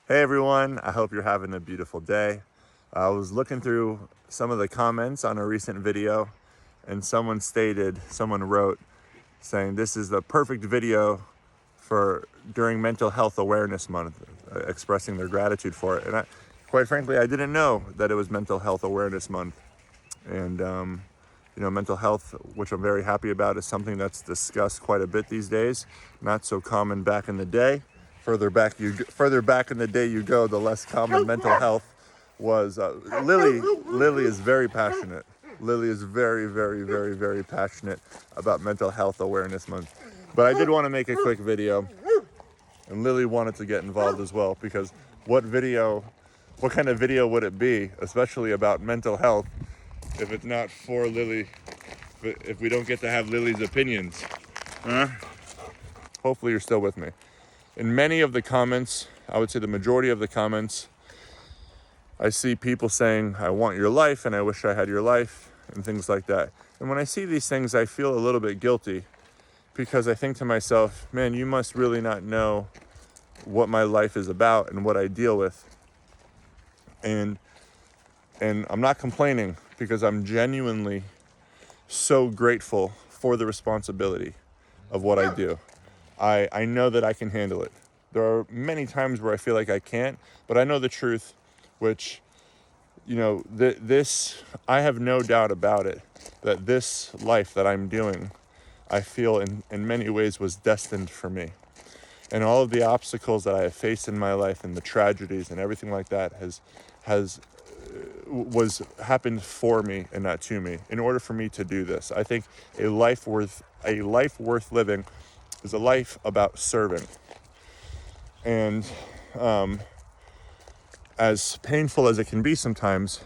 Hey everyone, I hope you're having a beautiful day. I was looking through some of the comments on a recent video, and someone wrote saying this is the perfect video for during Mental Health Awareness Month, expressing their gratitude for it. And quite frankly, I didn't know that it was Mental Health Awareness Month. And mental health, which I'm very happy about, is something that's discussed quite a bit these days. Not so common back in the day. Further back in the day you go, the less common mental health was. Lily is very passionate. Lily is very, very, very, very passionate about Mental Health Awareness Month. But I did want to make a quick video, and Lily wanted to get involved as well, because what kind of video would it be, especially about mental health, if it's not for Lily, if we don't get to have Lily's opinions? Huh? Hopefully you're still with me. In many of the comments, I would say the majority of the comments, I see people saying, I want your life and I wish I had your life, and things like that. And when I see these things, I feel a little bit guilty, because I think to myself, man, you must really not know what my life is about and what I deal with. And I'm not complaining, because I'm genuinely so grateful for the responsibility of what I do. I know that I can handle it. There are many times where I feel like I can't, but I know the truth, which, I have no doubt about it, that this life that I'm doing, I feel in many ways was destined for me. And all of the obstacles that I have faced in my life, and the tragedies and everything like that was happened for me and not to me, in order for me to do this. I think a life worth living is a life about serving. And as painful as it can be sometimes,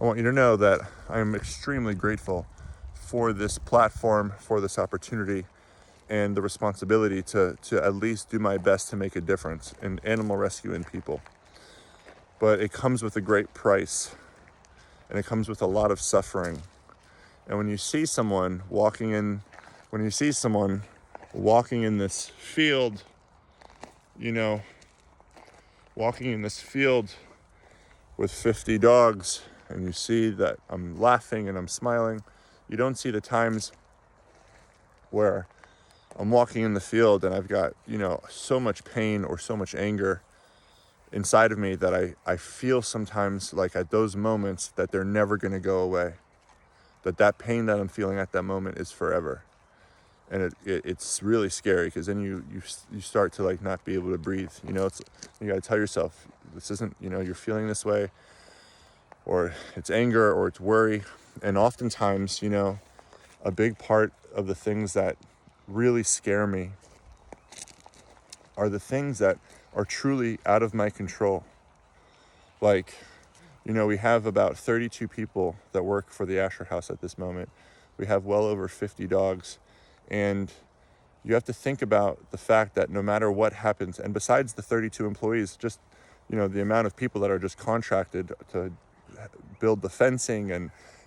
I want you to know that I am extremely grateful for this platform, for this opportunity, and the responsibility to at least do my best to make a difference in animal rescue and people. But it comes with a great price, and it comes with a lot of suffering. And when you see someone walking in this field, walking in this field with 50 dogs, and you see that I'm laughing and I'm smiling, you don't see the times where I'm walking in the field and I've got, so much pain or so much anger inside of me that I feel sometimes like at those moments that they're never going to go away. That pain that I'm feeling at that moment is forever. And it's really scary, because then you start to not be able to breathe. You got to tell yourself, this isn't, you're feeling this way, or it's anger, or it's worry. And oftentimes, a big part of the things that really scare me are the things that are truly out of my control. We have about 32 people that work for the Asher House at this moment. We have well over 50 dogs. And you have to think about the fact that no matter what happens, and besides the 32 employees, just, the amount of people that are just contracted to build the fencing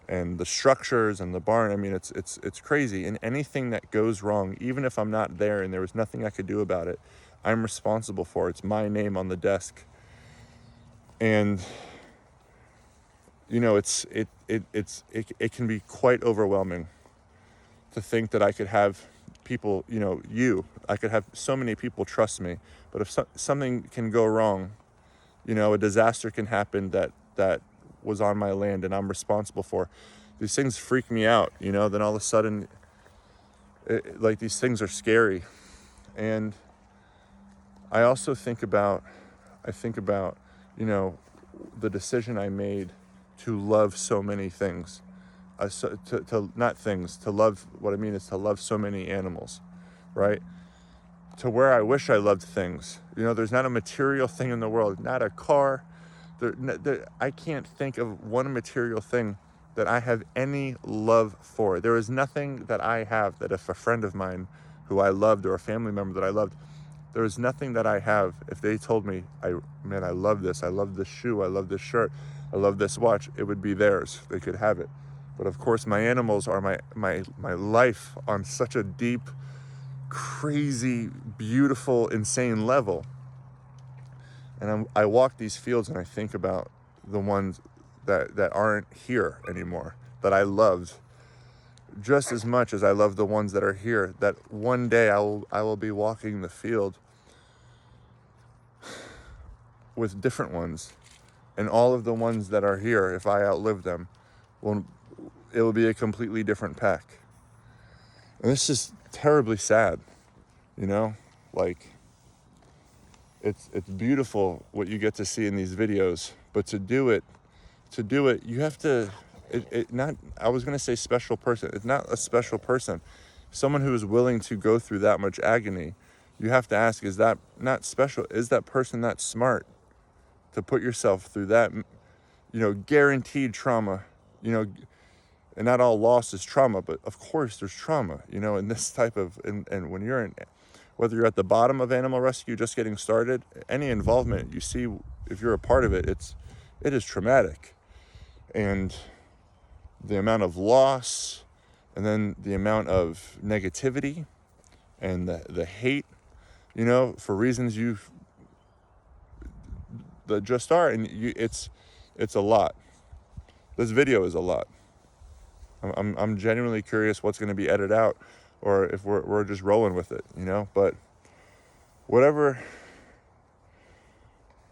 and the structures and the barn, I mean, it's crazy. And anything that goes wrong, even if I'm not there and there was nothing I could do about it, I'm responsible for it. It's my name on the desk. And it can be quite overwhelming to think that I could have people, I could have so many people trust me. But if something can go wrong, a disaster can happen that was on my land and I'm responsible for. These things freak me out, then all of a sudden, these things are scary. And I also think about, the decision I made to love so many things. To love, what I mean is to love so many animals, right? To where I wish I loved things. There's not a material thing in the world, not a car. I can't think of one material thing that I have any love for. There is nothing that I have that if a friend of mine who I loved, or a family member that I loved, there is nothing that I have, if they told me, I love this, I love this shoe, I love this shirt, I love this watch, it would be theirs. They could have it. But of course, my animals are my life on such a deep, crazy, beautiful, insane level. And I walk these fields and I think about the ones that aren't here anymore, that I loved just as much as I love the ones that are here, that one day I will be walking the field with different ones. And all of the ones that are here, if I outlive them, it will be a completely different pack. And it's just terribly sad, you know? Like, it's beautiful what you get to see in these videos, but to do it, you have to, not, I was going to say special person. It's not a special person. Someone who is willing to go through that much agony, you have to ask, is that not special? Is that person that smart to put yourself through that, guaranteed trauma, and not all loss is trauma, but of course there's trauma, in this type of, and when you're in, whether you're at the bottom of animal rescue, just getting started, any involvement you see, if you're a part of it, it is traumatic. And the amount of loss, and then the amount of negativity and the hate, for reasons that just are, and it's a lot. This video is a lot. I'm genuinely curious what's going to be edited out, or if we're just rolling with it, But whatever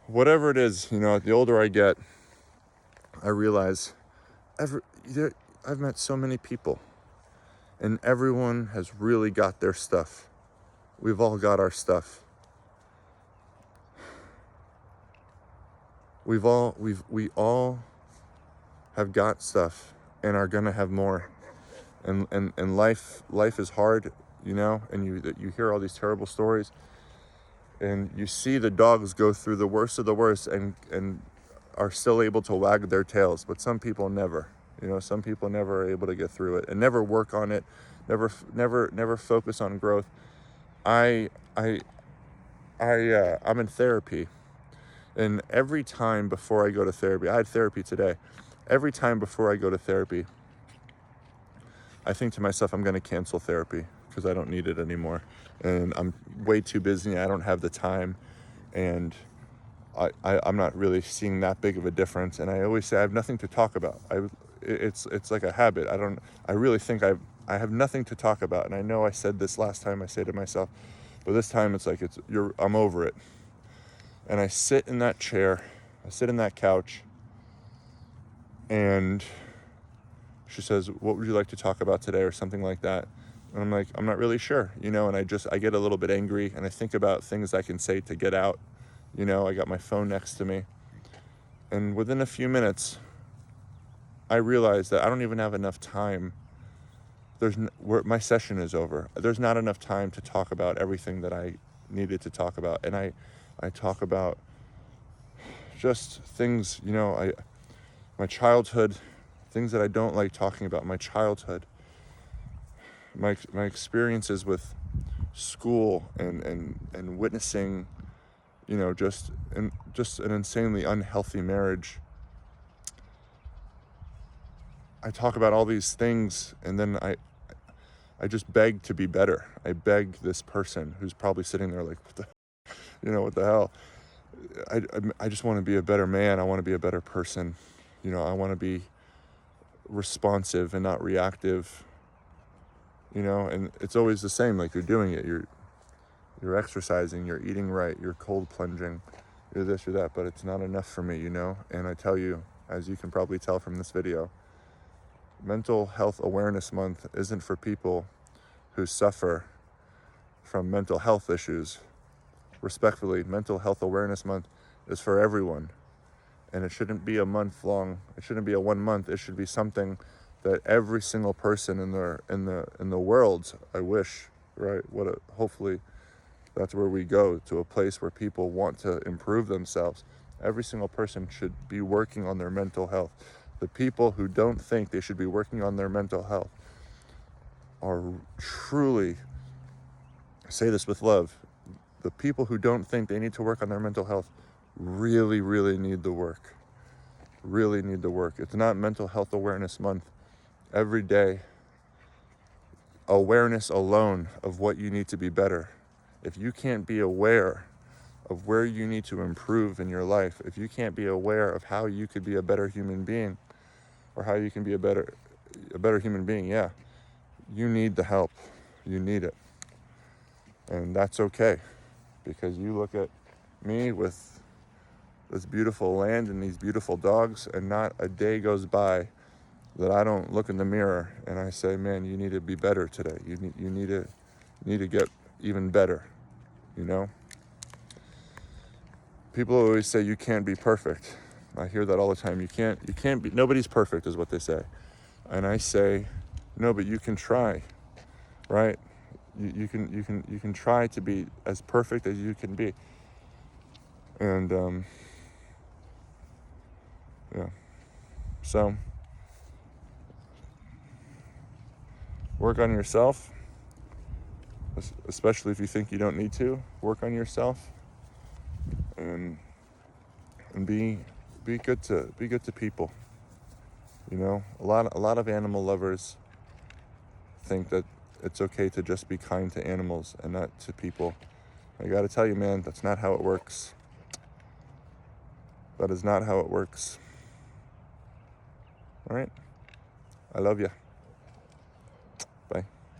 it is, the older I get, I realize I've met so many people, and everyone has really got their stuff. We've all got our stuff. We all have got stuff and are gonna have more. And life is hard, and you hear all these terrible stories, and you see the dogs go through the worst of the worst and are still able to wag their tails, but some people never. Some people never are able to get through it and never work on it, never focus on growth. I'm in therapy, and every time before I go to therapy, I had therapy today. Every time before I go to therapy, I think to myself, I'm going to cancel therapy because I don't need it anymore, and I'm way too busy. I don't have the time, and I'm not really seeing that big of a difference. And I always say I have nothing to talk about. It's like a habit. I really think I have nothing to talk about. And I know I said this last time, I say to myself, but this time it's like I'm over it. And I sit in that chair, I sit in that couch, and she says, "What would you like to talk about today?" or something like that. And I'm like, I'm not really sure, and I get a little bit angry, and I think about things I can say to get out. I got my phone next to me, and within a few minutes, I realized that I don't even have enough time. My session is over. There's not enough time to talk about everything that I needed to talk about, and I talk about just things, my childhood, things that I don't like talking about, my childhood, my experiences with school and witnessing, just an insanely unhealthy marriage. I talk about all these things, and then I just beg to be better. I beg this person who's probably sitting there like, what the hell? I just want to be a better man. I want to be a better person. I want to be responsive and not reactive. And it's always the same. Like, you're doing it. You're exercising. You're eating right. You're cold plunging. You're this or that. But it's not enough for me. And I tell you, as you can probably tell from this video, Mental Health Awareness Month isn't for people who suffer from mental health issues. Respectfully, Mental Health Awareness Month is for everyone. And it shouldn't be a month long. It shouldn't be a 1 month. It should be something that every single person in the world, I wish, right? Hopefully that's where we go, to a place where people want to improve themselves. Every single person should be working on their mental health. The people who don't think they should be working on their mental health are truly, I say this with love, the people who don't think they need to work on their mental health really, really need the work. Really need the work. It's not Mental Health Awareness Month. Every day, awareness alone of what you need to be better. If you can't be aware of where you need to improve in your life, if you can't be aware of how you could be a better human being, or how you can be a better human being, yeah, you need the help. You need it. And that's okay, because you look at me with this beautiful land and these beautiful dogs, and not a day goes by that I don't look in the mirror and I say, man, you need to be better today. You need to get even better, you know? People always say you can't be perfect. I hear that all the time. You can't be, nobody's perfect is what they say. And I say, no, but you can try, right? You can try to be as perfect as you can be. And yeah. So work on yourself, especially if you think you don't need to. Work on yourself, and be good to people. You know, a lot of animal lovers think that it's okay to just be kind to animals and not to people. I gotta tell you, man, that's not how it works. That is not how it works. All right? I love you.